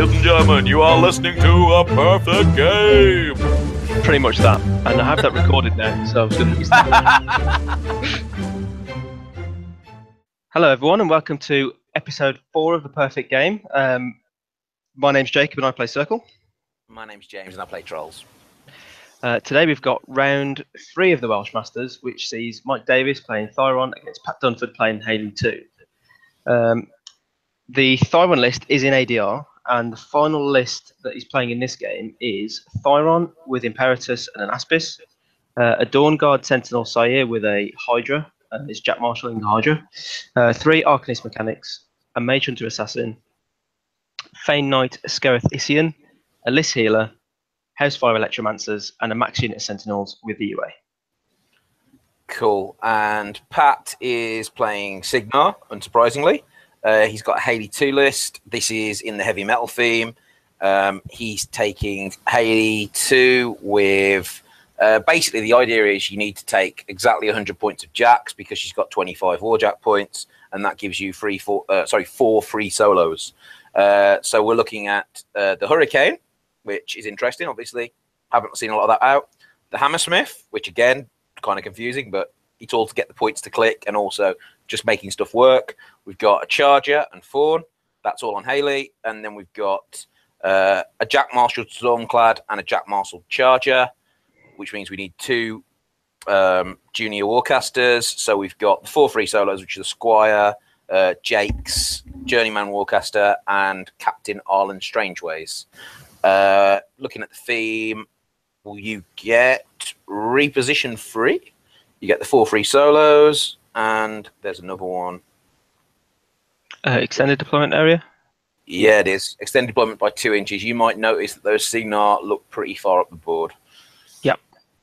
ladies and gentlemen, you are listening to A Perfect Game! Pretty much that. And I have that recorded now, so I was going to use that. Hello everyone, and welcome to episode 4 of The Perfect Game. My name's Jacob and I play Circle. My name's James and I play Trolls. Today we've got round 3 of the Welsh Masters, which sees Mike Davis playing Thyron against Pat Dunford playing Haley2. The Thyron list is in ADR, and the final list that he's playing in this game is Thyron with Imperatus and an Aspis, a Dawnguard Sentinal Scyir with a Hydra, and it's Jack Marshalling the Hydra, 3 Arcanist Mechanics, a Mage Hunter Assassin, Fane Knight Skeryth Issyen, a Lys Healer, Vyre Electromancers, and a max unit of Sentinels with the UA. Cool. And Pat is playing Scyir, unsurprisingly. He's got a Haley2 list. This is in the heavy metal theme. He's taking Haley2 with... basically, the idea is you need to take exactly 100 points of Jacks because she's got 25 Warjack points, and that gives you 4 free solos. So we're looking at the Hurricane, which is interesting, obviously. Haven't seen a lot of that out. The Hammersmith, which, again, kind of confusing, but it's all to get the points to click and also just making stuff work. We've got a Charger and Thorn. That's all on Haley. And then we've got a Jack Marshall Stormclad and a Jack Marshall Charger, which means we need 2 junior Warcasters. So we've got the 4 free solos, which are the Squire, Jake's, Journeyman Warcaster, and Captain Arlen Strangeways. Looking at the theme, you get reposition free. You get the 4 free solos, and there's another one. Extended deployment area? Yeah, it is. Extended deployment by 2 inches. You might notice that those Scyir look pretty far up the board. Yep.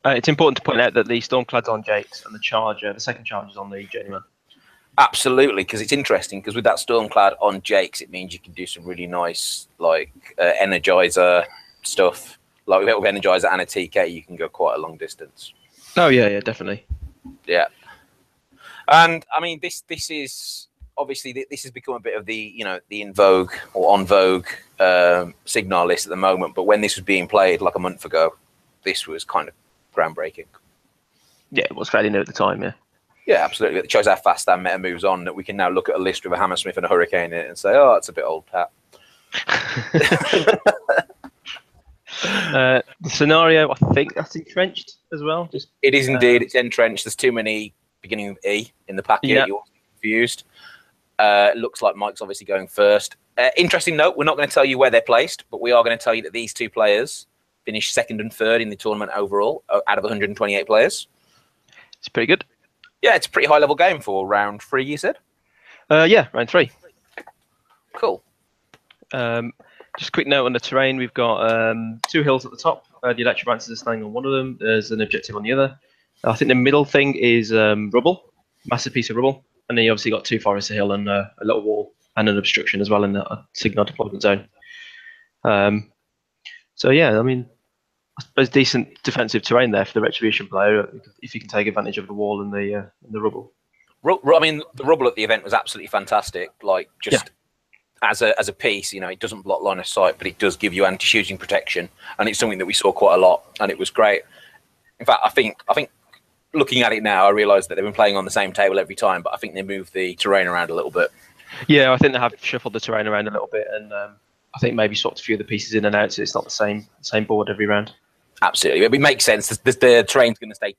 It's important to point out that the Stormclad's on Jake's and the second Charger's on the Journeyman. Absolutely, because it's interesting, because with that Stormclad on Jake's, it means you can do some really nice, like, Energizer stuff. Like, with Energizer and a TK, you can go quite a long distance. Oh, yeah, definitely. Yeah. And, I mean, this is... Obviously, this has become a bit of the, the in vogue or on vogue Scyir list at the moment. But when this was being played like a month ago, this was kind of groundbreaking. Yeah, it was fairly new at the time, yeah. Yeah, absolutely. It shows how fast that meta moves on, that we can now look at a list with a Hammersmith and a Hurricane in it and say, oh, it's a bit old, Pat. The scenario, I think that's entrenched as well. It is indeed. It's entrenched. There's too many beginning with E in the packet. Yeah. You're confused. It looks like Mike's obviously going first. Interesting note, we're not going to tell you where they're placed, but we are going to tell you that these 2 players finished 2nd and 3rd in the tournament overall out of 128 players. It's pretty good. Yeah, it's a pretty high-level game for round 3, you said? Yeah, round 3. Cool. Just a quick note on the terrain. We've got 2 hills at the top. The Electromancers are standing on one of them. There's an objective on the other. I think the middle thing is rubble, massive piece of rubble. And then you obviously got 2 forests, a hill, and a little wall, and an obstruction as well in the Scyir deployment zone. So yeah, I mean, I suppose decent defensive terrain there for the Retribution player if you can take advantage of the wall and the rubble. I mean, the rubble at the event was absolutely fantastic. Like, just as a piece, it doesn't block line of sight, but it does give you anti-shooting protection, and it's something that we saw quite a lot, and it was great. In fact, I think. Looking at it now, I realise that they've been playing on the same table every time, but I think they moved the terrain around a little bit. Yeah, I think they have shuffled the terrain around a little bit, and I think maybe swapped a few of the pieces in and out, so it's not the same board every round. Absolutely. It makes sense. The terrain's going to stay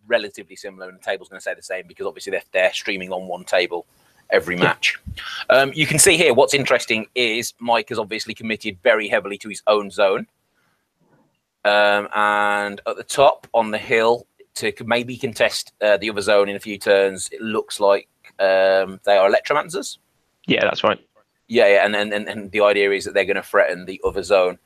relatively similar, and the table's going to stay the same, because obviously they're streaming on one table every match. You can see here, what's interesting is Mike has obviously committed very heavily to his own zone. And at the top, on the hill, to maybe contest the other zone in a few turns, it looks like they are Electromancers. Yeah, that's right. Yeah, and the idea is that they're going to threaten the other zone.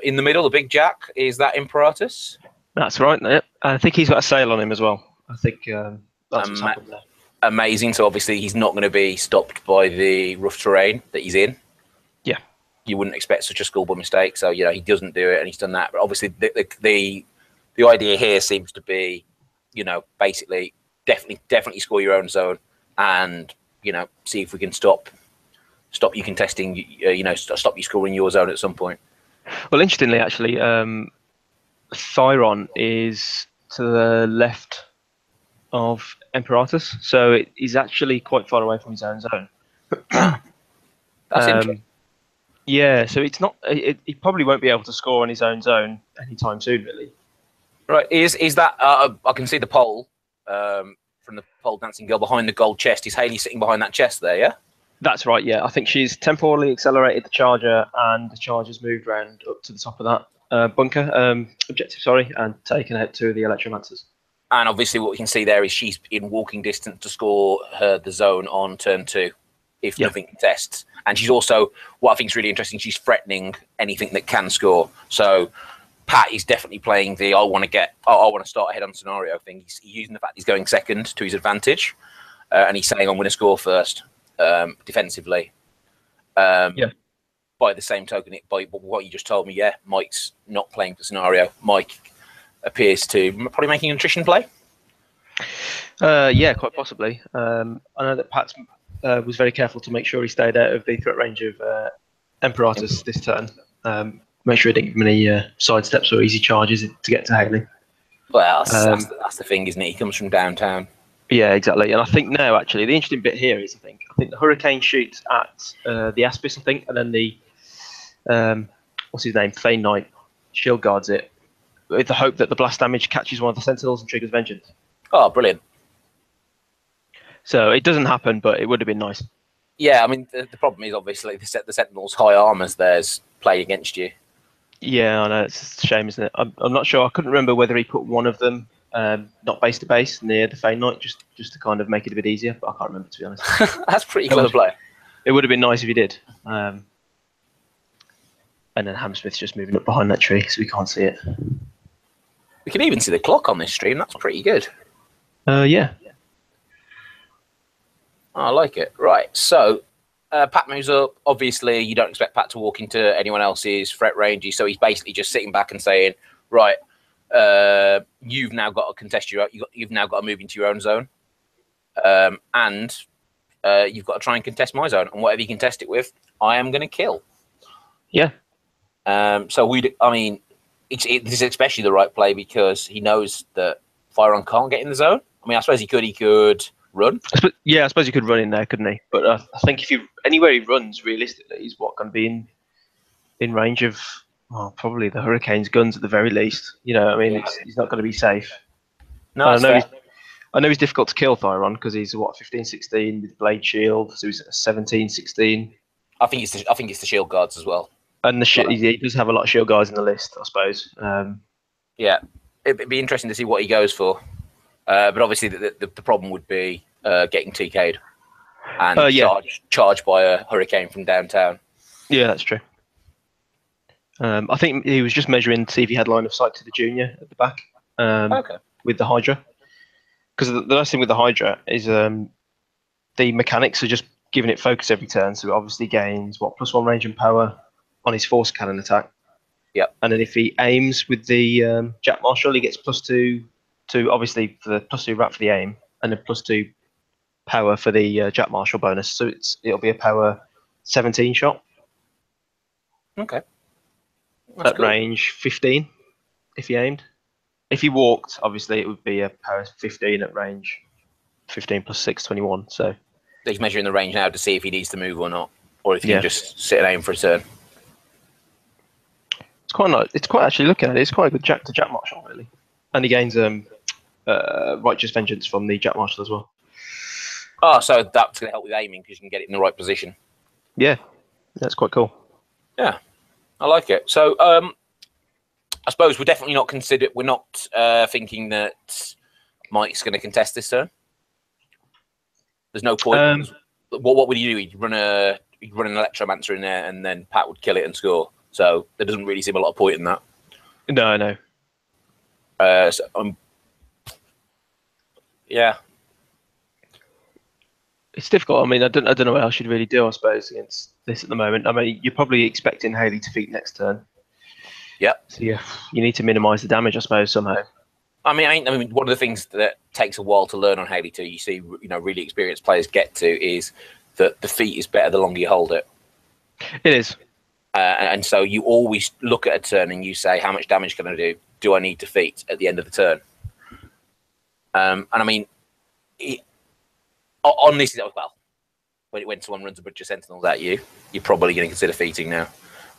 In the middle, the big Jack, is that Imperatus? That's right. Yeah. I think he's got a sail on him as well. I think that's what's happened there. Amazing. So obviously he's not going to be stopped by the rough terrain that he's in. Yeah. You wouldn't expect such a schoolboy mistake. So, he doesn't do it, and he's done that. But obviously the idea here seems to be, basically definitely score your own zone and, see if we can stop stop you contesting, stop you scoring your zone at some point. Well, interestingly, actually, Thyron is to the left of Imperatus, so he's actually quite far away from his own zone. That's interesting. Yeah, so it's not. He probably won't be able to score on his own zone anytime soon, really. Right, is that I can see the pole from the pole dancing girl behind the gold chest. Is Haley sitting behind that chest there? Yeah, that's right. Yeah, I think she's temporarily accelerated the charger, and the charger's moved around up to the top of that bunker objective. Sorry, and taken out to the Electromancers. And obviously, what we can see there is she's in walking distance to score the zone on turn 2, if nothing contests. And she's also, what I think is really interesting, she's threatening anything that can score. So Pat is definitely playing the I want to start ahead on scenario thing. He's using the fact he's going second to his advantage, and he's saying I'm going to score first defensively. By the same token, by what you just told me, Mike's not playing for scenario. Mike appears to probably making an attrition play. Yeah, quite possibly. I know that Pat was very careful to make sure he stayed out of the threat range of Imperatus this turn. Make sure he didn't give him any side steps or easy charges to get to Haley. Well, that's the thing, isn't it? He comes from downtown. Yeah, exactly. And I think now, actually, the interesting bit here is I think the Hurricane shoots at the Aspis, I think, and then the what's his name, Fane Knight, shield guards it, with the hope that the blast damage catches one of the Sentinels and triggers vengeance. Oh, brilliant. So it doesn't happen, but it would have been nice. Yeah, I mean, the problem is obviously the Sentinel's high armors there's play against you. Yeah, I know. It's a shame, isn't it? I'm not sure. I couldn't remember whether he put one of them not base to base near the Fane Knight just to kind of make it a bit easier, but I can't remember, to be honest. That's pretty clever play. It would have been nice if he did. And then Hammersmith's just moving up behind that tree, so we can't see it. We can even see the clock on this stream. That's pretty good. Yeah. I like it. Right, so Pat moves up. Obviously, you don't expect Pat to walk into anyone else's threat range, so he's basically just sitting back and saying, right, you've now got to contest you've now got to move into your own zone, and you've got to try and contest my zone, and whatever you contest it with, I am going to kill. Yeah. So this is especially the right play because he knows that Thyron can't get in the zone. I mean, I suppose he could run. Yeah, I suppose he could run in there, couldn't he? But I think anywhere he runs, realistically, he's going to be in range of probably the Hurricane's guns at the very least. You know, I mean, he's not going to be safe. No, I know he's difficult to kill, Thyron, because he's 15-16 with blade shield, so he's 17-16. I think it's the shield guards as well. And he does have a lot of shield guards in the list, I suppose. Yeah, it'd be interesting to see what he goes for. But obviously, the problem would be getting TK'd and charged by a hurricane from downtown. Yeah, that's true. I think he was just measuring to see if he had line of sight to the junior at the back with the Hydra. Because the nice thing with the Hydra is the mechanics are just giving it focus every turn, so it obviously gains +1 range and power on his force cannon attack. Yep. And then if he aims with the Jack Marshall, he gets +2 to obviously for the +2 rat for the aim, and then +2 power for the Jack Marshall bonus. So it'll be a power 17 shot. Okay. At range 15, if he aimed. If he walked, obviously it would be a power 15 at range 15 +6, 21. So he's measuring the range now to see if he needs to move or not, or if he can just sit and aim for a turn. It's quite nice. It's quite actually looking at it. It's quite a good Jack to Jack Marshall, really. And he gains righteous vengeance from the Jack Marshall as well. Oh, so that's going to help with aiming because you can get it in the right position. Yeah, that's quite cool. Yeah, I like it. So I suppose we're definitely not We're not thinking that Mike's going to contest this turn. There's no point. What would you do? He'd run an Electromancer in there, and then Pat would kill it and score. So there doesn't really seem a lot of point in that. No. Yeah, it's difficult. I mean, I don't know what else you'd really do, I suppose, against this at the moment. I mean, you're probably expecting Haley to feat next turn. Yeah. So you need to minimise the damage, I suppose, somehow. I mean, one of the things that takes a while to learn on Haley2, you see, really experienced players get to, is that the feat is better the longer you hold it. It is. And so you always look at a turn and you say, how much damage can I do? Do I need to feat at the end of the turn? And I mean, on this, well, when someone runs a bunch of Sentinels at you, you're probably going to consider feating now.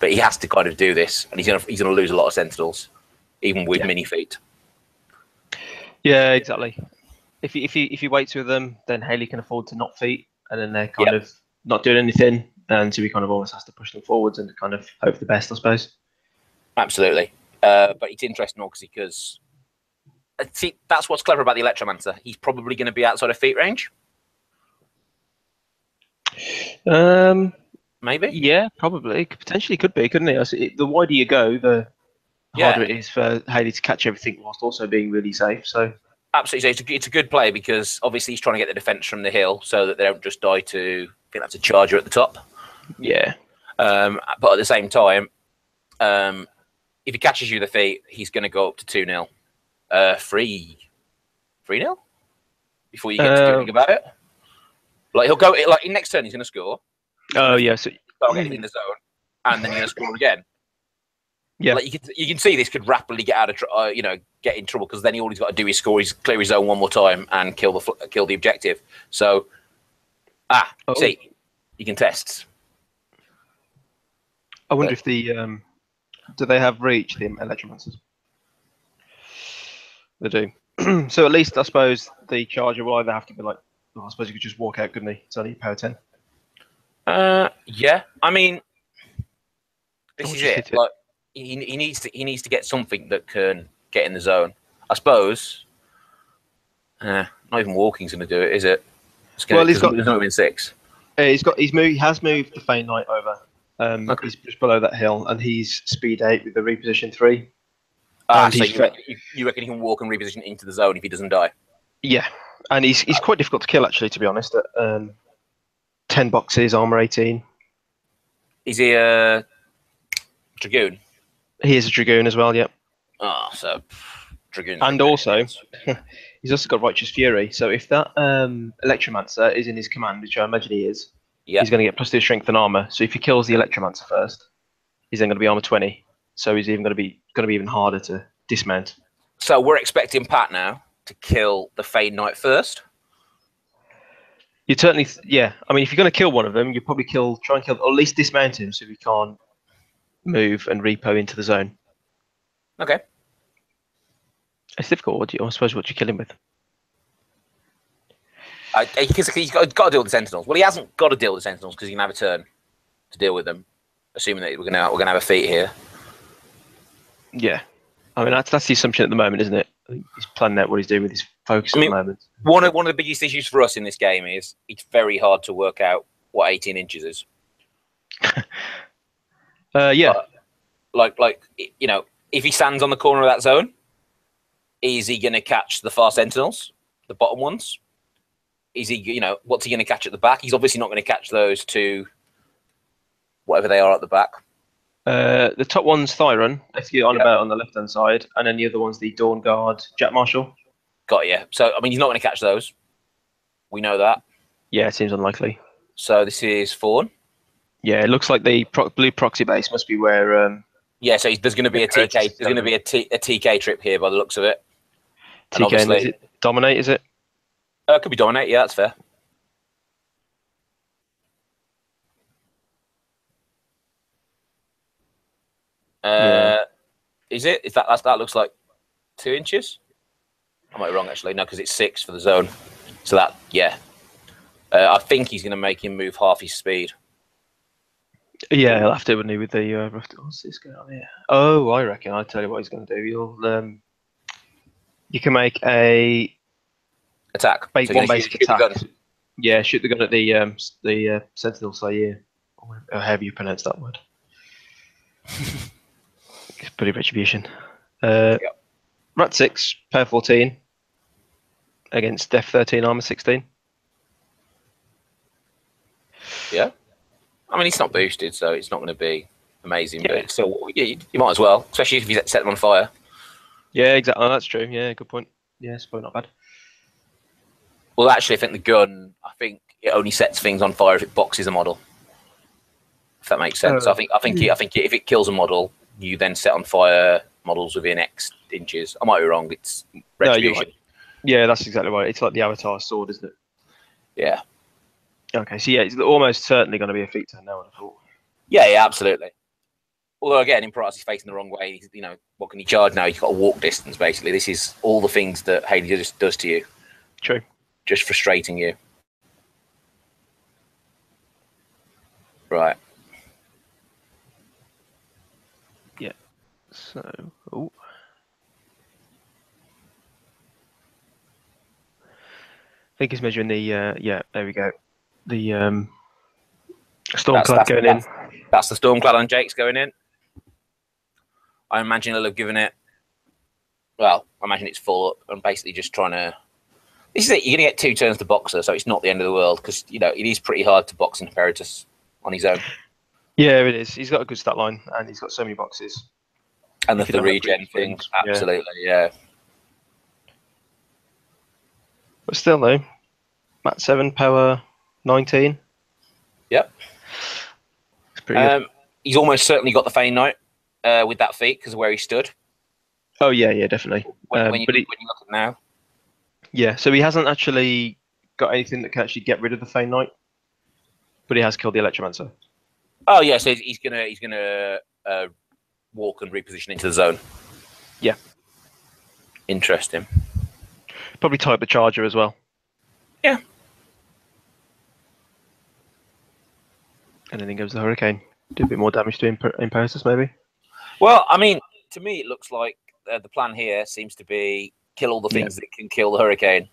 But he has to kind of do this, and he's going to lose a lot of Sentinels, even with mini feat. Yeah, exactly. If he waits with them, then Haley can afford to not feat, and then they're kind of not doing anything, and so he kind of always has to push them forwards and kind of hope for the best, I suppose. Absolutely. But it's interesting because see, that's what's clever about the Electromancer. He's probably going to be outside of feat range. Maybe. Yeah, probably. Potentially could be, couldn't it? The wider you go, the harder it is for Haley to catch everything whilst also being really safe. So absolutely, it's a good play because obviously he's trying to get the defense from the hill so that they don't just die to. I think that's a charger at the top. Yeah. But at the same time, if he catches you the feat, he's going to go up to 2-0, 3-0 before you get to do anything about it. Like he'll go like in next turn, he's going to score. Oh yeah, so get in the zone, and then you're going to score again. Yeah, like you can see this could rapidly get out of get in trouble because then all he's got to do is score, clear his zone one more time and kill the objective. So see, you can test. I wonder if the do they have reach, the Electromancers? They do. So at least I suppose the charger will either have to be like, well, I suppose you could just walk out, couldn't he? It's only power 10. Yeah. I mean, this is it. Like he needs to get something that can get in the zone. I suppose. Not even walking's going to do it, is it? He's got. There's not even 6. He has moved the Fane Knight over. He's just below that hill, and he's speed 8 with the reposition 3. So you reckon he can walk and reposition into the zone if he doesn't die? Yeah, and he's quite difficult to kill actually, to be honest. At 10 boxes, armor 18. Is he a Dragoon? He is a Dragoon as well. Yep. So Dragoon. And also, he's also got Righteous Fury. So if that Electromancer is in his command, which I imagine he is, he's going to get +2 strength and armor. So if he kills the Electromancer first, he's then going to be armor 20. So he's even going to be even harder to dismount. So we're expecting Pat now to kill the Fane Knight first. You certainly, yeah. I mean, if you're going to kill one of them, you probably try and kill, or at least dismount him so he can't move and repo into the zone. Okay. It's difficult. I suppose what you kill him with. Because he's got to deal with the Sentinels. Well, he hasn't got to deal with the Sentinels because he can have a turn to deal with them, assuming that we're going to have a feat here. Yeah, I mean that's the assumption at the moment, isn't it? I think he's planning out what he's doing with his focus at the moment. One of the biggest issues for us in this game is it's very hard to work out what 18 inches is. Yeah. If he stands on the corner of that zone, is he going to catch the far Sentinels, the bottom ones? Is he, what's he going to catch at the back? He's obviously not going to catch those two, whatever they are at the back. The top one's Thyron, if you're on about on the left-hand side, and then the other one's the Dawnguard Jack Marshall. Got you. So, I mean, he's not going to catch those. We know that. Yeah, it seems unlikely. So this is Thorn. Yeah, it looks like the blue proxy base must be where... yeah, so there's going to be a TK. There's going to be a TK trip here by the looks of it. TK, is it Dominate, is it? It could be Dominate, yeah, that's fair. Is it? That looks like 2 inches? I might be wrong actually. No, because it's 6 for the zone. So that, yeah. I think he's going to make him move half his speed. Yeah, he'll have to, wouldn't he, with the... what's this going on here? Oh, I reckon. I'll tell you what he's going to do. You can make a... Attack. One basic attack. Yeah, shoot the gun at the Sentinel Scyir. Or however you pronounce that word. Pretty retribution. Rat 6, power 14 against Def 13, armor 16. Yeah, I mean it's not boosted, so it's not going to be amazing, but it's still, you might as well, especially if you set them on fire. Yeah, exactly. Oh, that's true. Yeah, good point. Yeah, it's probably not bad. Well, actually, I think the gun. I think it only sets things on fire if it boxes a model. If that makes sense. I think if it kills a model, you then set on fire models within X inches. I might be wrong. It's retribution. No, you're right. Yeah, that's exactly right. It's like the Avatar sword, isn't it? Yeah. Okay, so yeah, it's almost certainly going to be a feat turn now, I thought. Yeah, absolutely. Although again, Imperatus is facing the wrong way. You know, what can he charge now? You've got a walk distance, basically. This is all the things that Haley just does to you. True. Just frustrating you. Right. Yeah. So, oh. I think he's measuring the, yeah, there we go. The Stormclad going in. That's the Stormclad on Jake's going in. I imagine he'll have given it, well, I imagine it's full up and basically just trying to, this is it, you're going to get 2 turns to boxer, so it's not the end of the world, because, you know, it is pretty hard to box Imperatus on his own. Yeah, it is. He's got a good stat line, and he's got so many boxes. And the regen thing, absolutely, yeah. But still, though, Mat 7, power 19. Yep. It's pretty good. He's almost certainly got the Fane Knight with that feat because of where he stood. Oh, yeah, definitely. When you look at now. Yeah, so he hasn't actually got anything that can actually get rid of the Fane Knight, but he has killed the Electromancer. Oh, yeah, so he's gonna walk and reposition into the zone. Yeah. Interesting. Probably type the charger as well. Yeah. And then he goes the Hurricane. Do a bit more damage to Imperatus, maybe? Well, I mean, to me, it looks like the plan here seems to be kill all the things that can kill the Hurricane.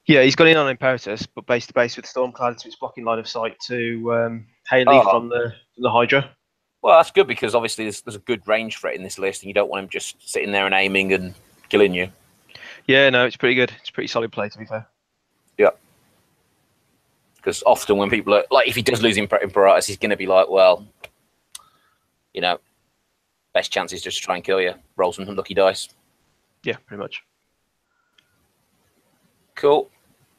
Yeah, he's got in on Imperatus, but base to base with Stormclad, so it's blocking line of sight to Haley from the Hydra. Well, that's good because obviously there's a good range threat in this list, and you don't want him just sitting there and aiming and killing you. Yeah, no, it's pretty good. It's a pretty solid play, to be fair. Yeah. Because often when people are, like, if he does lose Imperatus, he's going to be like, well, you know, best chance is just to try and kill you. Roll some lucky dice. Yeah, pretty much. Cool.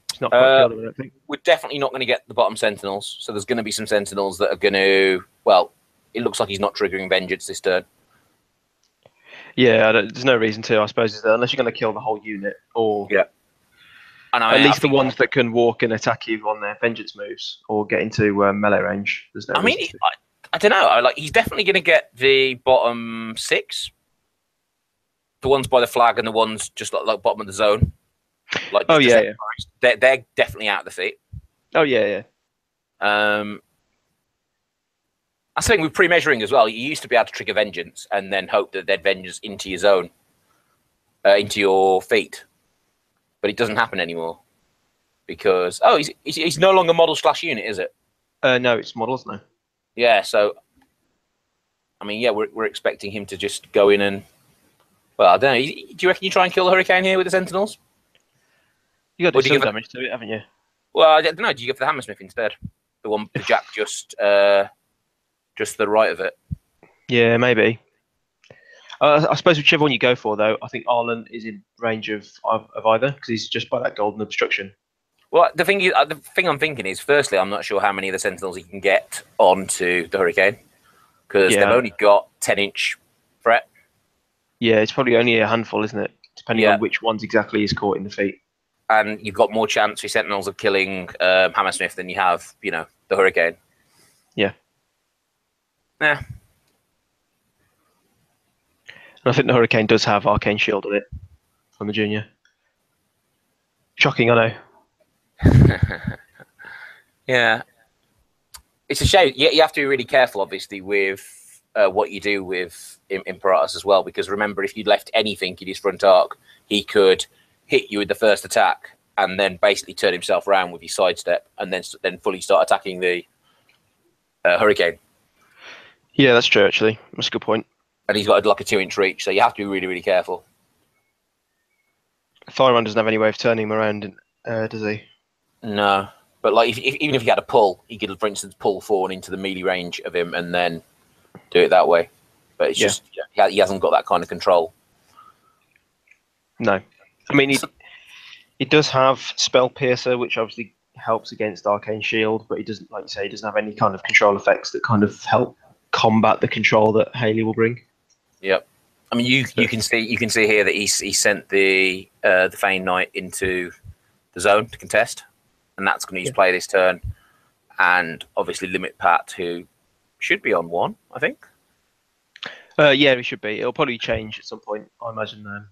It's not quite killed him, I don't think. We're definitely not going to get the bottom Sentinels, so there's going to be some Sentinels that are going to, well, it looks like he's not triggering Vengeance this turn. Yeah, there's no reason to, I suppose, is there? Unless you're going to kill the whole unit, or at least the ones that can walk and attack you on their Vengeance moves, or get into melee range. There's no reason to. I don't know. He's definitely going to get the bottom 6. The ones by the flag and the ones just like bottom of the zone. Like, oh, yeah. They're definitely out of the feet. Oh, yeah. That's the thing with pre-measuring as well. You used to be able to trigger Vengeance and then hope that they'd Vengeance into your zone, into your feet. But it doesn't happen anymore. Because, he's no longer model/unit, is it? No, it's models now. Yeah, so, I mean, yeah, we're expecting him to just go in and, well, I don't know. Do you reckon you try and kill the Hurricane here with the Sentinels? You got to do some damage to it, haven't you? Well, I don't know. Do you go for the Hammersmith instead? The one, the Jack just to the right of it. Yeah, maybe. I suppose whichever one you go for, though, I think Arlen is in range of either because he's just by that golden obstruction. Well, the thing I'm thinking is, firstly, I'm not sure how many of the Sentinels he can get onto the Hurricane because they've only got 10-inch threat. Yeah, it's probably only a handful, isn't it? Depending on which ones exactly is caught in the feet. And you've got more chance with Sentinels of killing Hammersmith than you have, the Hurricane. Yeah. Yeah. And I think the Hurricane does have Arcane Shield on it from the Junior. Shocking, I know. Yeah. It's a shame. You have to be really careful, obviously, with what you do with Imperatus as well, because remember, if you'd left anything in his front arc, he could hit you with the first attack and then basically turn himself around with his sidestep and then fully start attacking the Hurricane. Yeah, that's true, actually. That's a good point. And he's got like a 2-inch reach, so you have to be really, really careful. Thyron doesn't have any way of turning him around, does he? No. But like, even if he had a pull, he could, for instance, pull Thorn into the melee range of him and then do it that way. But it's just, he hasn't got that kind of control. No. I mean, He does have Spell Piercer, which obviously helps against Arcane Shield, but he doesn't, like you say, he doesn't have any kind of control effects that kind of help combat the control that Haley will bring. Yep. I mean, you can see here that he sent the Fane Knight into the zone to contest, and that's going to use play this turn, and obviously limit Pat, who should be on 1, I think. Yeah, he should be. It'll probably change at some point, I imagine.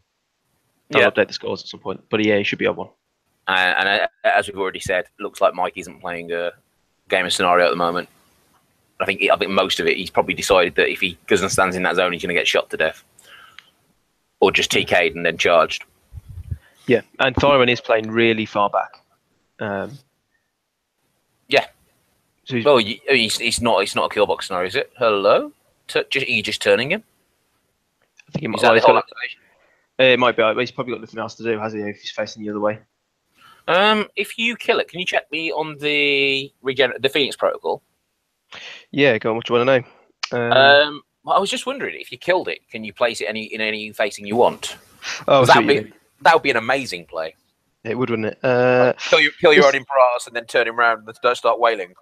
They'll update the scores at some point, but yeah, he should be on 1. And as we've already said, it looks like Mike isn't playing a game of scenario at the moment. I think most of it, he's probably decided that if he goes and stands in that zone, he's going to get shot to death, or just TK'd and then charged. Yeah, and Thyron is playing really far back. Yeah. So it's not a kill box scenario, is it? Hello? Are you just turning him? I think Is that the whole activation? It might be. He's probably got nothing else to do, has he? If he's facing the other way. If you kill it, can you check me on the Phoenix protocol? Yeah, go on. What do you want to know? Well, I was just wondering, if you killed it, can you place it in any facing you want? Oh, that would be an amazing play. It would, wouldn't it? Kill your own Imperatus and then turn him around and start wailing.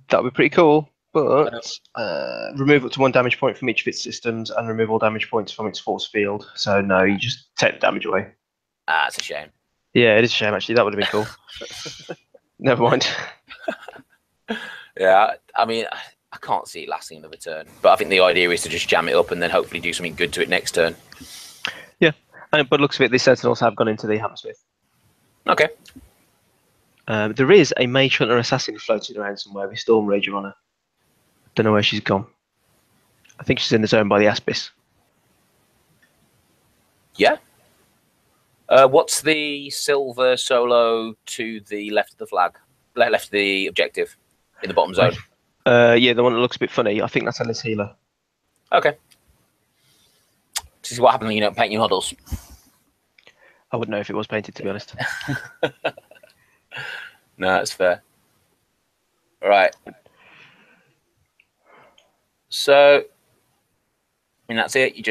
That would be pretty cool. But remove up to 1 damage point from each of its systems and remove all damage points from its force field. So no, you just take the damage away. Ah, it's a shame. Yeah, it is a shame actually. That would have been cool. Never mind. Yeah, I mean, I can't see it lasting another turn, but I think the idea is to just jam it up and then hopefully do something good to it next turn. Yeah, but looks of it, the Sentinels have gone into the Hammersmith. Okay. There is a Mage Hunter Assassin floating around somewhere with Storm Rager on her. Don't know where she's gone. I think she's in the zone by the Aspis. Yeah. What's the silver solo to the left of the flag? Left of the objective in the bottom zone. Yeah, the one that looks a bit funny. I think that's a Lys Healer. Okay. This is what happens when you don't paint your models. I wouldn't know if it was painted, to be honest. No, that's fair. All right. So, I mean, that's it. You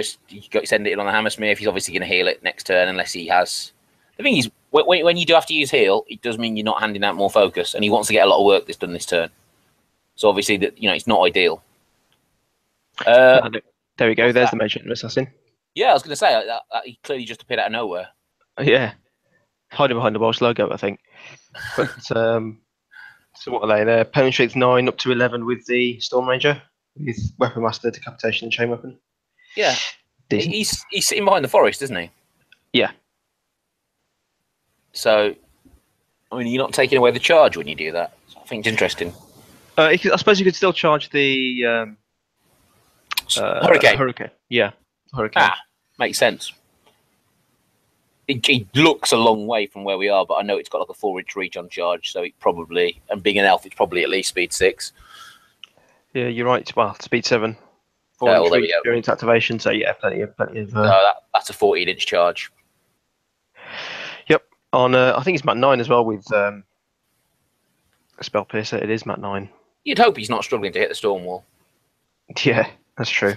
send it in on the Hammersmith. He's obviously going to heal it next turn unless he has. The thing is, when you do have to use heal, it does mean you're not handing out more focus, and he wants to get a lot of work done this turn. So obviously, it's not ideal. There we go. There's the Mage Hunter Assassin. Yeah, I was going to say he clearly just appeared out of nowhere. Yeah, hiding behind the Welsh logo, I think. But so what are they? They're opponent strength 9 up to 11 with the Storm Ranger. With Weapon Master, Decapitation, and Chain Weapon. Yeah. Decent. He's sitting behind the forest, isn't he? Yeah. So, I mean, you're not taking away the charge when you do that. I think it's interesting. I suppose you could still charge the Hurricane. Yeah, Hurricane. Makes sense. It looks a long way from where we are, but I know it's got like a 4-inch reach on charge, so it probably, and being an elf, it's probably at least speed 6. Yeah, you're right. Well, speed 7. 4 during its activation, so yeah, plenty of. That's a 14-inch charge. Yep. On I think it's Mat 9 as well with Spell Piercer. It is Mat 9. You'd hope he's not struggling to hit the storm wall. Yeah, that's true.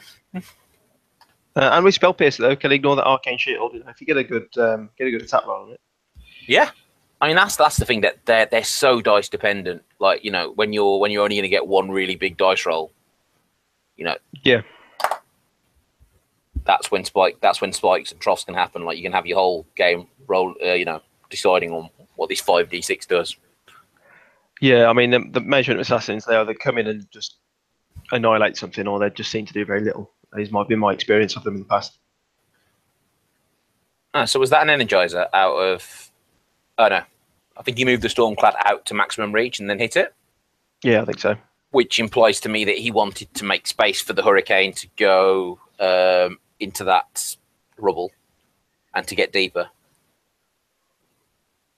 And with Spell Piercer though, can ignore that Arcane Shield. If you get a good attack roll on it. Yeah. I mean, that's the thing, that they're so dice dependent. Like, when you're only going to get one really big dice roll, Yeah. That's when spikes and troughs can happen. Like, you can have your whole game roll, deciding on what this 5d6 does. Yeah, I mean, the Mage Hunter Assassins, they either come in and just annihilate something, or they just seem to do very little. These might be my experience of them in the past. So was that an Energizer out of... Oh, no. I think he moved the Stormclad out to maximum reach and then hit it. Yeah, I think so. Which implies to me that he wanted to make space for the Hurricane to go into that rubble and to get deeper.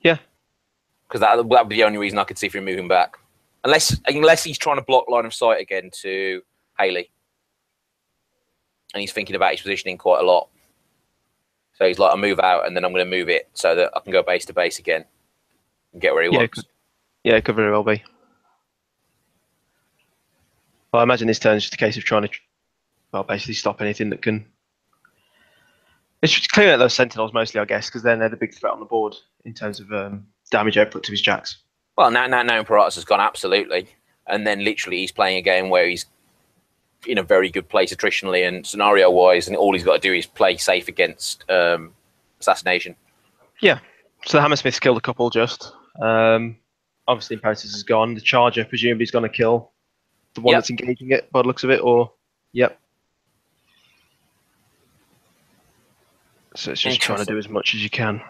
Yeah. Because that would be the only reason I could see for him moving back. Unless he's trying to block line of sight again to Haley. And he's thinking about his positioning quite a lot. So he's like, I'll move out and then I'm going to move it so that I can go base to base again and get where he wants. It could very well be. Well, I imagine this turn is just a case of trying to basically stop anything that can It's just clearing out those Sentinels mostly, I guess, because then they're the big threat on the board in terms of damage output to his jacks. Well, now Imperatus has gone absolutely, and then literally he's playing a game where he's in a very good place attritionally and scenario-wise, and all he's got to do is play safe against Assassination. Yeah, so the Hammersmith's killed a couple just. Obviously, Imperatus is gone. The Charger presumably is going to kill the one that's engaging it by the looks of it, or... Yep. So it's just trying to do as much as you can.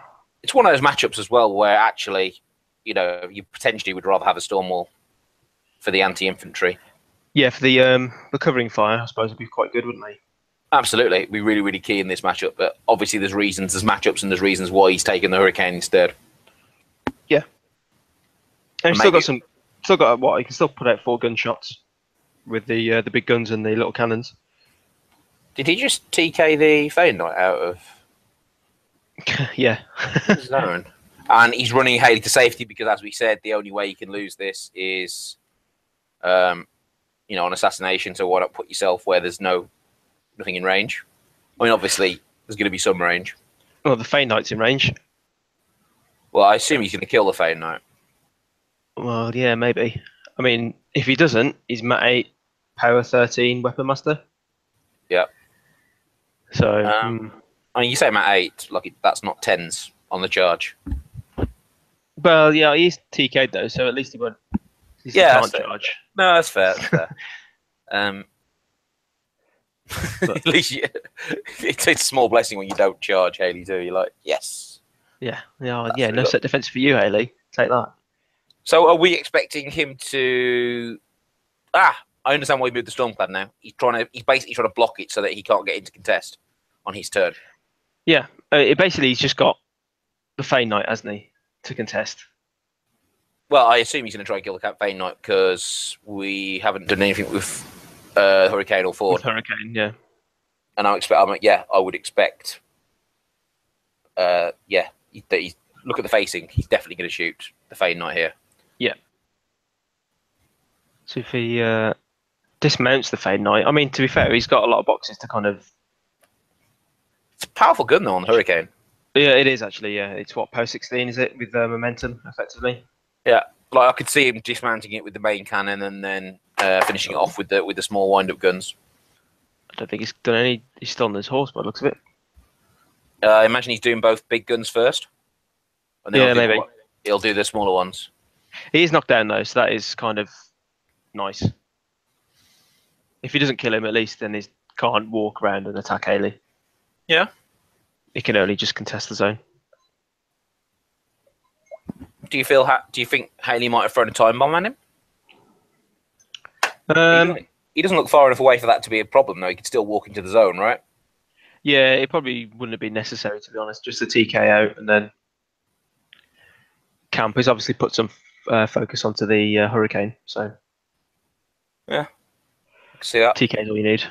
It's one of those matchups as well where actually, you potentially would rather have a Stormwall for the anti-infantry. Yeah, for the covering fire, I suppose it'd be quite good, wouldn't they? Absolutely, it'd be really, really key in this matchup. But obviously, there's matchups, and there's reasons why he's taken the Hurricane instead. Yeah, and he's still got what? He can still put out 4 gunshots with the big guns and the little cannons. Did he just TK the Fane Knight out of? Yeah. Zone. And he's running Haley to safety because, as we said, the only way you can lose this is, an assassination. So why not put yourself where there's nothing in range? I mean, obviously, there's going to be some range. Well, the Fane Knight's in range. Well, I assume he's going to kill the Fane Knight. Well, yeah, maybe. I mean, if he doesn't, he's Mat 8, Power 13, Weapon Master. Yeah. So... I mean, you say Mat 8, that's not 10s on the charge. Well, yeah, he's TK'd though, so at least he won't. He can't charge. No, that's fair. That's fair. At least it's a small blessing when you don't charge Haley2. You're like, yes. Yeah. No set defense for you, Haley. Take that. So, are we expecting him to? I understand why he moved the Stormclad now. He's basically trying to block it so that he can't get into contest on his turn. Yeah, he's just got the Fane Knight, hasn't he, to contest? Well, I assume he's going to try and kill the Fane Knight because we haven't done anything with Hurricane or Thorn. With Hurricane, yeah. And I would expect. That he's look at the facing. He's definitely going to shoot the Fane Knight here. Yeah. So if he dismounts the Fane Knight, I mean, to be fair, he's got a lot of boxes to kind of. It's a powerful gun though on the Hurricane. Yeah, it is actually. Yeah, it's what, power 16 is it with momentum effectively? Yeah, like I could see him dismounting it with the main cannon and then finishing it off with the small wind-up guns. I don't think he's done any. He's still on his horse by the looks of it. I imagine he's doing both big guns first. And then maybe he'll do the smaller ones. He is knocked down though, so that is kind of nice. If he doesn't kill him, at least then he can't walk around and attack Haley. Yeah. He can only just contest the zone. Do you think Haley might have thrown a time bomb at him? He doesn't look far enough away for that to be a problem, though. He could still walk into the zone, right? Yeah, it probably wouldn't have been necessary, to be honest. Just the TK out and then camp. He's obviously put some focus onto the Hurricane, so yeah, I can see that. TK is all you need.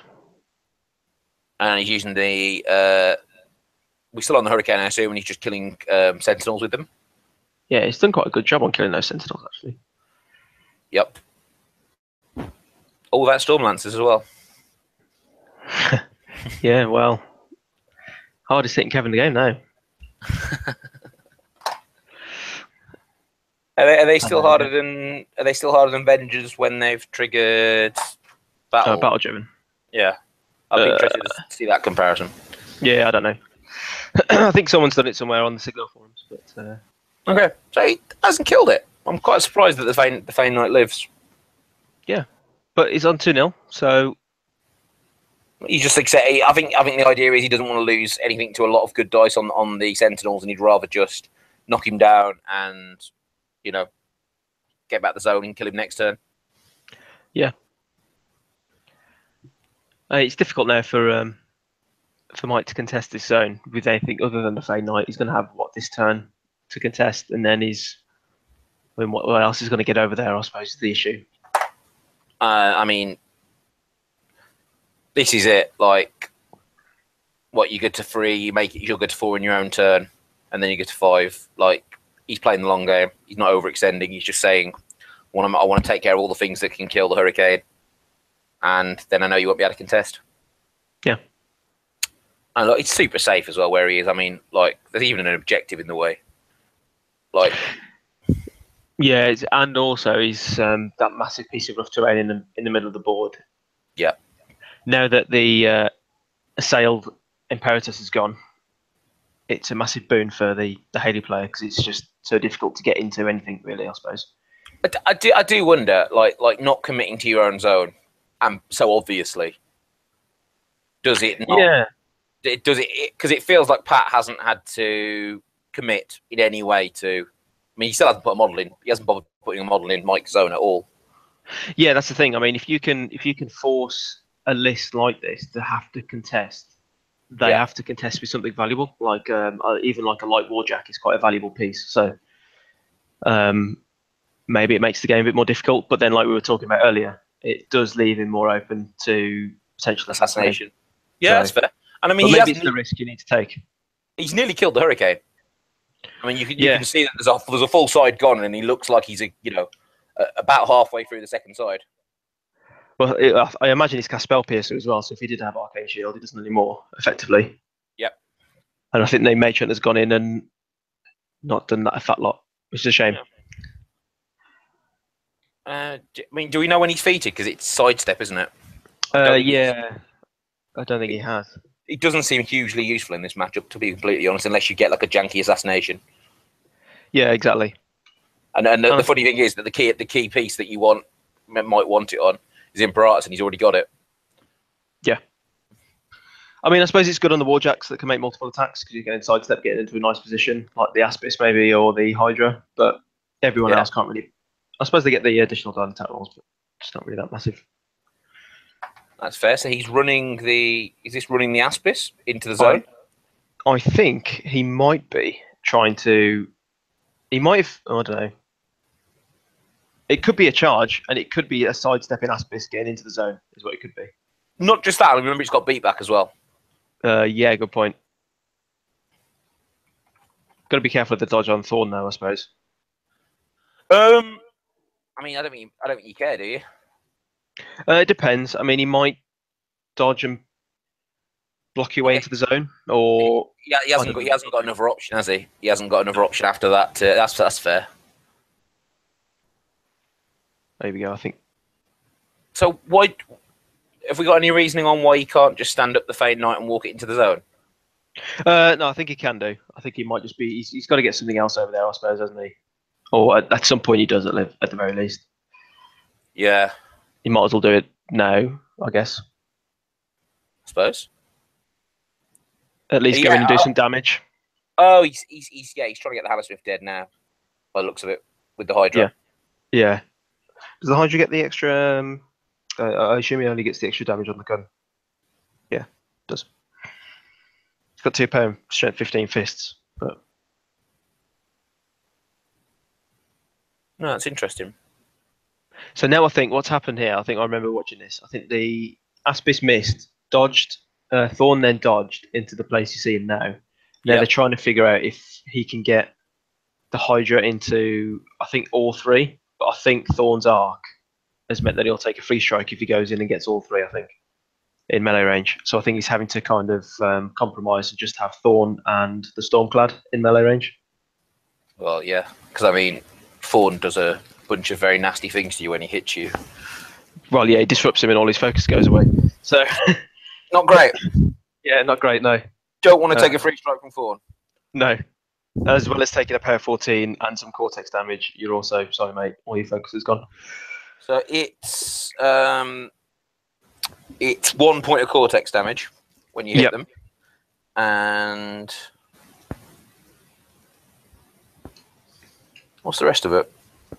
And he's using the. We're still on the Hurricane, I assume, and he's just killing Sentinels with them. Yeah, he's done quite a good job on killing those Sentinels, actually. Yep. All that Stormlancers as well. Yeah, well, hardest hitting Kevin in the game now. Are they still harder than Vengers when they've triggered battle driven? Yeah, I'd be interested to see that comparison. Yeah, I don't know. I think someone's done it somewhere on the Signal forums, but okay, so he hasn't killed it. I'm quite surprised that the Fane Knight lives. Yeah, but he's on 2-0, so he just accept. I think the idea is he doesn't want to lose anything to a lot of good dice on the Sentinels, and he'd rather just knock him down and get back the zone and kill him next turn. Yeah, it's difficult now for Mike to contest this zone with anything other than the Fane Knight. He's going to have this turn to contest, and then what else is going to get over there? I suppose is the issue. I mean, this is it. Like, you get to 3, you'll get to 4 in your own turn, and then you get to 5. Like, he's playing the long game. He's not overextending. He's just saying, I want to take care of all the things that can kill the Hurricane, and then I know you won't be able to contest. Yeah. And like, it's super safe as well where he is. I mean, like, there's even an objective in the way. Like, Yeah, and also he's that massive piece of rough terrain in the middle of the board. yeah. Now that the assailed Imperatus is gone, it's a massive boon for the Haley player because it's just so difficult to get into anything really, I suppose. I do wonder, like not committing to your own zone, and so obviously, does it not? Yeah. Does it? Because it feels like Pat hasn't had to commit in any way to. I mean, he still hasn't put a model in. He hasn't bothered putting a model in Mike's zone at all. Yeah, that's the thing. I mean, if you can force a list like this to have to contest, they have to contest with something valuable. Like even like a light warjack is quite a valuable piece. So maybe it makes the game a bit more difficult. But then, like we were talking about earlier, it does leave him more open to potential assassination. Yeah, that's fair. And I mean, maybe it's the risk you need to take. He's nearly killed the Hurricane. I mean, you can see that there's a full side gone, and he looks like he's about halfway through the second side. Well, I imagine he's cast Spell Piercer as well, so if he did have Arcane Shield, he doesn't anymore, effectively. Yep. And I think the Mage Hunter's gone in and not done that a fat lot, which is a shame. I mean, do we know when he's featured? Because it's sidestep, isn't it? Yeah. I don't think he has. It doesn't seem hugely useful in this matchup, to be completely honest, unless you get like a janky assassination. Yeah, exactly. And the funny thing is that the key piece that you might want it on is Imperatus, and he's already got it. Yeah. I mean, I suppose it's good on the warjacks that can make multiple attacks because you can sidestep, getting into a nice position, like the Aspis maybe or the Hydra. But everyone else can't really. I suppose they get the additional die attack rolls, but it's not really that massive. That's fair. So he's running the. Is this running the Aspis into the zone? I think he might be trying to. He might have. I don't know. It could be a charge, and it could be a sidestepping Aspis getting into the zone. Is what it could be. Not just that. I remember he's got beat back as well. Yeah, good point. Got to be careful with the dodge on Thorn, though. I suppose. I mean, I don't think you care, do you? It depends. I mean, he might dodge and block your way into the zone, or he hasn't got another option, has he? He hasn't got another option after that. That's fair. There we go. I think. So why? Have we got any reasoning on why he can't just stand up the Fane Knight and walk it into the zone? No, I think he can do. I think he might just be. He's got to get something else over there, I suppose, hasn't he? Or at some point he does at the very least. Yeah. He might as well do it now, I guess. I suppose. At least go in and do some damage. Oh, he's trying to get the Hammersmith dead now. By the looks of it, with the Hydra. Yeah. Does the Hydra get the extra? I assume he only gets the extra damage on the gun. Yeah, it does. It's got 2 pound, strength 15 fists, but. No, that's interesting. So now I think what's happened here, I think I remember watching this. I think the Aspis missed, dodged, Thorn then dodged into the place you see him now. Now they're trying to figure out if he can get the Hydra into, I think, all 3. But I think Thorn's arc has meant that he'll take a free strike if he goes in and gets all 3, I think, in melee range. So I think he's having to kind of compromise and just have Thorn and the Stormclad in melee range. Well, yeah, because I mean, Thorn does a bunch of very nasty things to you when he hits you. Well, yeah, he disrupts him and all his focus goes away. So, not great. Yeah, not great. No. Don't want to take a free strike from Thorn. No. As well as taking a power 14 and some Cortex damage, you're also sorry, mate. All your focus is gone. So it's 1 point of Cortex damage when you hit them, and what's the rest of it?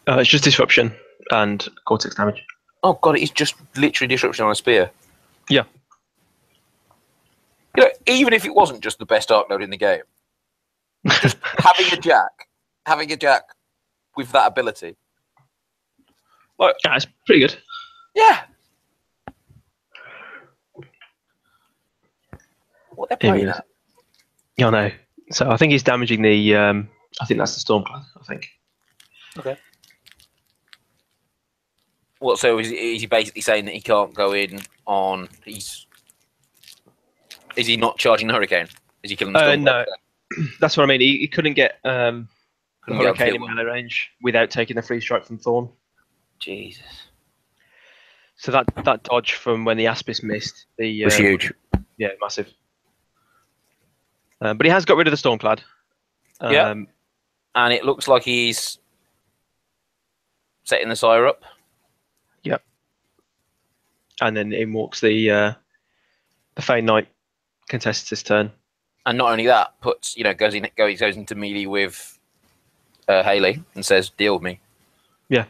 It's just disruption and Cortex damage. Oh god, it's just literally disruption on a spear. Yeah. You know, even if it wasn't just the best arc node in the game, just having a jack with that ability, like, it's pretty good. Yeah. What they're playing at? Yeah, I know. So I think he's damaging the. I think that's the Stormclad. I think. Okay. What? So is he basically saying that he can't go in on? Is he not charging the Hurricane? Is he killing the Storm? No, that's what I mean. He couldn't get the Couldn't get Hurricane in on melee range without taking the free strike from Thorn. Jesus. So that dodge from when the Aspis missed Was huge. Yeah, massive. But he has got rid of the Stormclad. Yeah. And it looks like he's setting the Scyir up. Yep. And then in walks the Fane Knight, contests his turn. And not only that, goes into melee with Haley and says, "Deal with me." Yeah.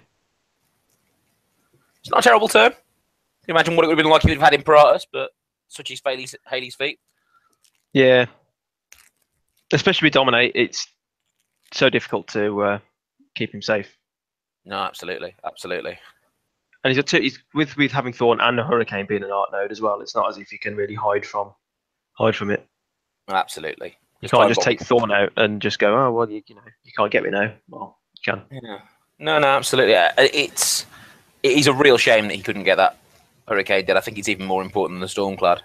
It's not a terrible turn. Can you imagine what it would have been like if you'd have had Imperatus, but such is Haley's feat. Yeah. Especially with Dominate, it's so difficult to keep him safe. No, absolutely. And he's with having Thorn and the Hurricane being an art node as well. It's not as if you can really hide from it. Absolutely. You can't just take Thorn out and just go, oh well, you can't get me now. Well, you can. Yeah. No, absolutely. It is a real shame that he couldn't get that Hurricane dead. I think it's even more important than the Stormclad.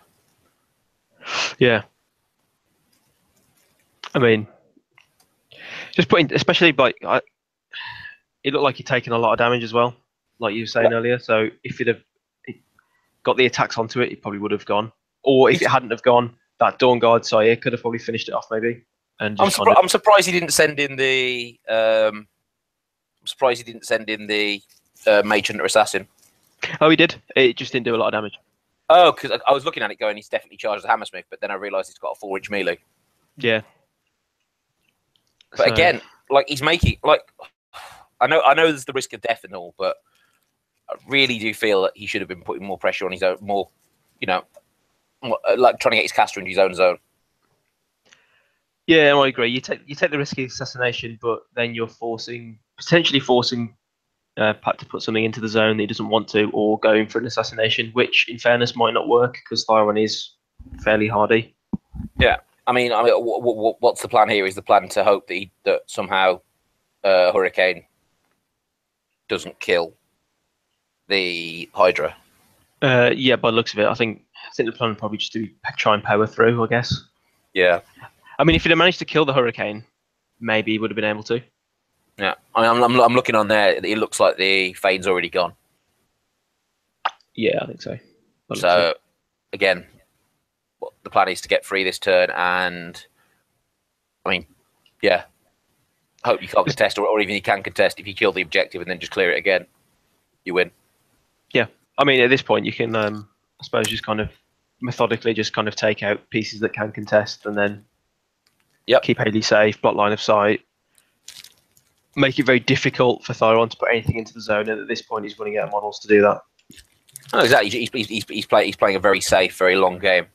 Yeah. I mean, just especially it looked like he'd taken a lot of damage as well, like you were saying earlier. So if he'd have got the attacks onto it, it probably would have gone. Or if it hadn't have gone, that Dawnguard Scyir could have probably finished it off maybe. And I'm surprised he didn't send in the. Mage Hunter Assassin. Oh, he did. It just didn't do a lot of damage. Oh, because I was looking at it going, he's definitely charged as Hammersmith, but then I realised he's got a 4-inch melee. Yeah. But again, he's making I know there's the risk of death and all, but I really do feel that he should have been putting more pressure on his own, like trying to get his caster into his own zone. Yeah, I agree. You take the risk of assassination, but then you're potentially forcing Pat to put something into the zone that he doesn't want to, or going for an assassination, which in fairness might not work because Thyron is fairly hardy. Yeah. I mean, what's the plan here? Is the plan to hope that somehow Hurricane doesn't kill the Hydra? Yeah, by the looks of it, I think the plan would probably just to try and power through, I guess. Yeah. I mean, if he'd have managed to kill the Hurricane, maybe he would have been able to. Yeah. I mean, I'm looking on there. It looks like the Fane's already gone. Yeah, I think so. So, again, the plan is to get free this turn, and I mean, yeah, hope you can't contest, or even you can contest. If you kill the objective and then just clear it again, you win. Yeah, I mean, at this point, you can, I suppose, just kind of methodically just kind of take out pieces that can contest, and then keep Haley safe, block line of sight, make it very difficult for Thyron to put anything into the zone, and at this point, he's running out of models to do that. Oh, exactly. He's playing a very safe, very long game,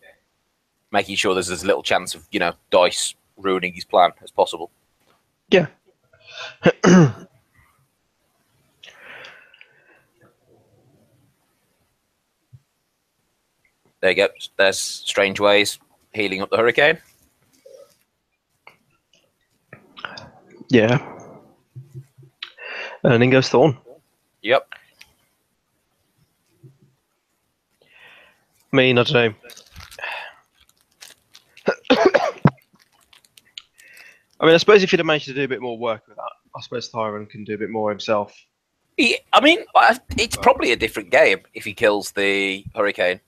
making sure there's as little chance of dice ruining his plan as possible. Yeah. There you go. There's Strange Ways healing up the Hurricane. Yeah. And then goes Thorn. Yep. I mean, I don't know. I mean, I suppose if you'd have managed to do a bit more work with that, I suppose Thyron can do a bit more himself. I mean, it's probably a different game if he kills the Hurricane.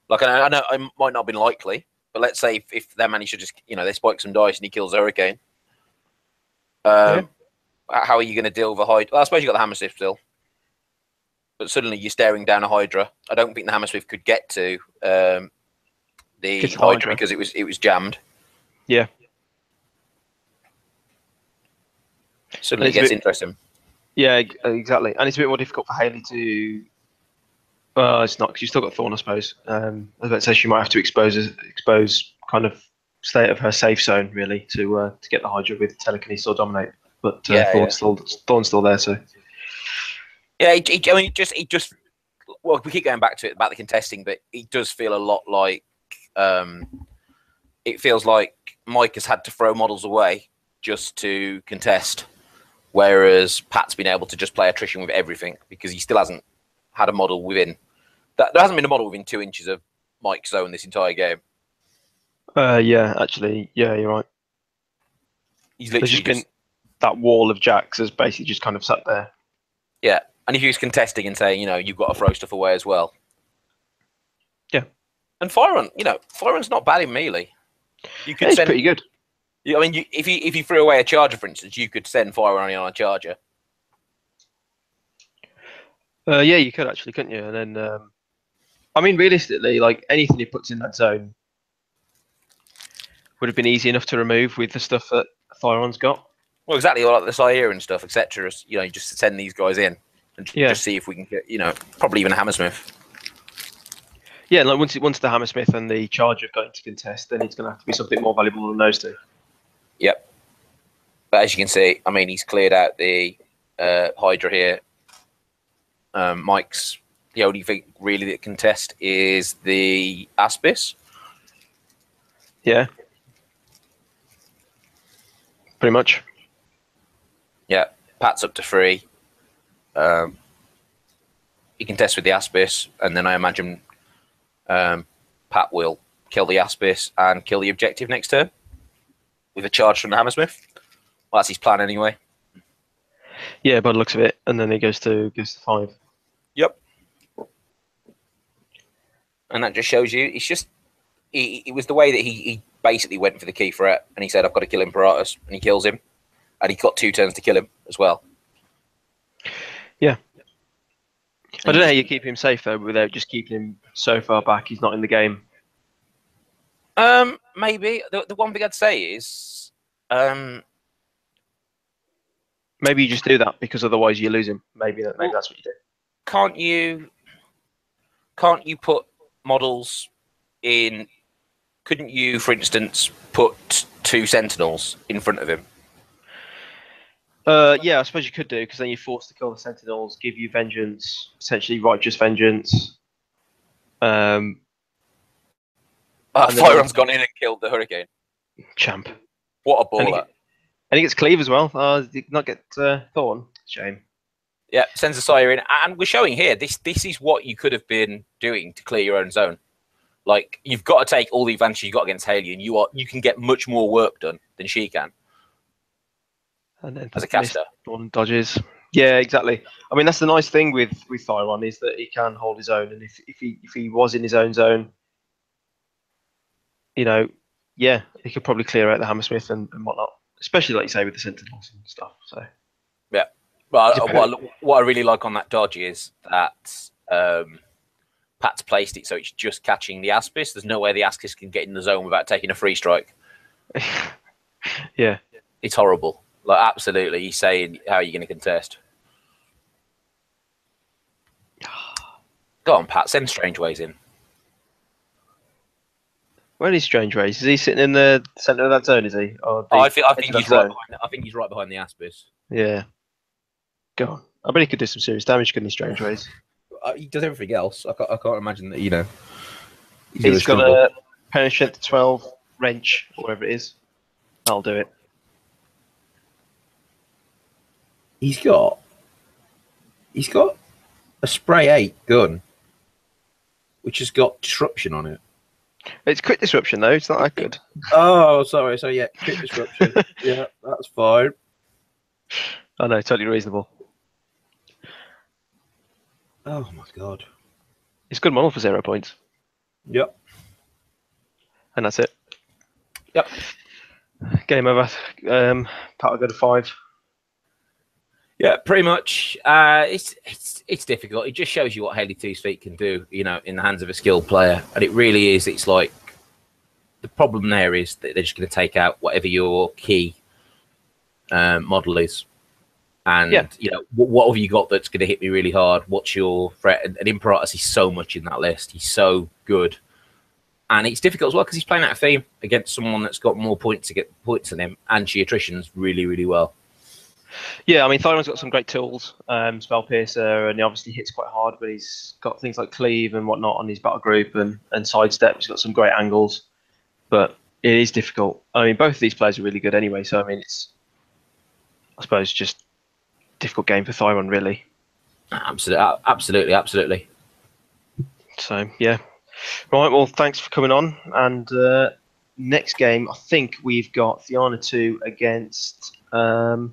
Like, I know it might not have been likely, but let's say if they manage to just, they spike some dice and he kills the Hurricane. How are you going to deal with a Hydra? Well, I suppose you got the Hammersmith still. But suddenly you're staring down a Hydra. I don't think the Hammersmith could get to the Hydra because it was jammed. Yeah. Suddenly it gets interesting. Yeah, exactly. And it's a bit more difficult for Haley to... it's not, because you've still got Thorn, I suppose. I was about to say she might have to expose kind of stay out of her safe zone, really, to get the Hydra with Telekinesis or Dominate. But Thorn's still there, so... Yeah, it just... Well, we keep going back to it, about the contesting, but it does feel a lot like... it feels like Mike has had to throw models away just to contest, whereas Pat's been able to just play attrition with everything because he still hasn't had a model within... There hasn't been a model within 2 inches of Mike's zone this entire game. Yeah, actually, yeah, you're right. He's There's literally just been that wall of jacks has basically just kind of sat there. yeah. And if he was contesting and saying, you've got to throw stuff away as well. Yeah. And Thyron, Thyron's not bad in melee. You could It's send. pretty good. I mean, if you threw away a charger, for instance, you could send Thyron on a charger. Yeah, you could actually, couldn't you? And then, I mean, realistically, like anything he puts in that zone would have been easy enough to remove with the stuff that Thyron's got. Well, exactly, like the Scyir and stuff, etc. Just to send these guys in and just see if we can get, probably even a Hammersmith. Yeah, like once the Hammersmith and the Charger have got into contest, then it's going to have to be something more valuable than those two. Yep. But as you can see, I mean, he's cleared out the Hydra here. Mike's the only thing really that contest is the Aspis. Yeah. Pretty much. Yeah, Pat's up to 3. He can test with the Aspis, and then I imagine Pat will kill the Aspis and kill the objective next turn with a charge from the Hammersmith. Well, that's his plan anyway. Yeah, by the looks of it, and then he goes to 5. Yep. And that just shows you, it's just, it was the way that he basically went for the key threat, and he said, I've got to kill Imperatus, and he kills him. And he got 2 turns to kill him as well. Yeah. I don't know how you keep him safe though, without just keeping him so far back he's not in the game. Maybe the one thing I'd say is, maybe you just do that because otherwise you lose him. Maybe that's what you do. Can't you put models in? Couldn't you, for instance, put 2 Sentinels in front of him? Yeah, I suppose you could do, because then you're forced to kill the Sentinels, give you vengeance, essentially righteous vengeance. Thyron's gone in and killed the Hurricane. Champ. What a baller. And he gets Cleave as well. Did not get Thorn. Shame. Yeah, sends a Scyir in. And we're showing here, this is what you could have been doing to clear your own zone. Like, you've got to take all the advantage you got against Haley, and you can get much more work done than she can. And then as a caster. Dawn dodges. Yeah, exactly. I mean, that's the nice thing with Thyron, is that he can hold his own, and if he was in his own zone, yeah, he could probably clear out the Hammersmith and whatnot, especially like you say with the Sentinels and stuff. So yeah, but what I really like on that dodge is that Pat's placed it so it's just catching the Aspis. There's no way the Aspis can get in the zone without taking a free strike. Yeah, it's horrible. Like, absolutely, he's saying, how are you going to contest? Go on, Pat, send Strangeways in. Where is Strangeways? Is he sitting in the centre of that zone, is he? Or I think he's right behind the Aspis. Yeah. Go on. I bet he could do some serious damage, couldn't he, Strangeways? He does everything else. I can't imagine that, He's got a penetrate to 12, wrench, or whatever it is. I'll do it. He's got a spray 8 gun, which has got disruption on it. It's quick disruption though. It's not that good. Oh, sorry. So yeah, quick disruption. Yeah, that's fine. Oh no, totally reasonable. Oh my god, it's a good model for 0 points. Yep. And that's it. Yep. Game over. Pat will go to 5. Yeah, pretty much. It's difficult. It just shows you what Haley2's feet can do, in the hands of a skilled player. And it really is. It's like the problem there is that they're just going to take out whatever your key model is, and what have you got that's going to hit me really hard? What's your threat? And Imperatus is so much in that list. He's so good, and it's difficult as well because he's playing out of theme against someone that's got more points to get points than him, and she attritions really, really well. Yeah, I mean, Thyron's got some great tools, Spell Piercer, and he obviously hits quite hard, but he's got things like Cleave and whatnot on his battle group and Sidestep. He's got some great angles, but it is difficult. I mean, both of these players are really good anyway, so I mean, it's, I suppose, just a difficult game for Thyron, really. Absolutely. So, yeah. Right, well, thanks for coming on, and next game, I think we've got Fiona2 against Father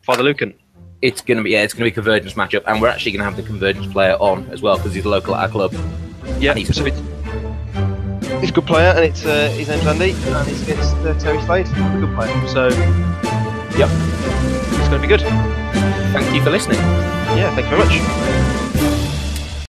Lucan. It's gonna be a convergence matchup, and we're actually gonna have the convergence player on as well because he's a local at our club. Yeah, And he's a good player, and it's his name's Andy, and he's against Terry Slade, a good player. So, yep, it's going to be good. Thank you for listening. Yeah, thank you very much.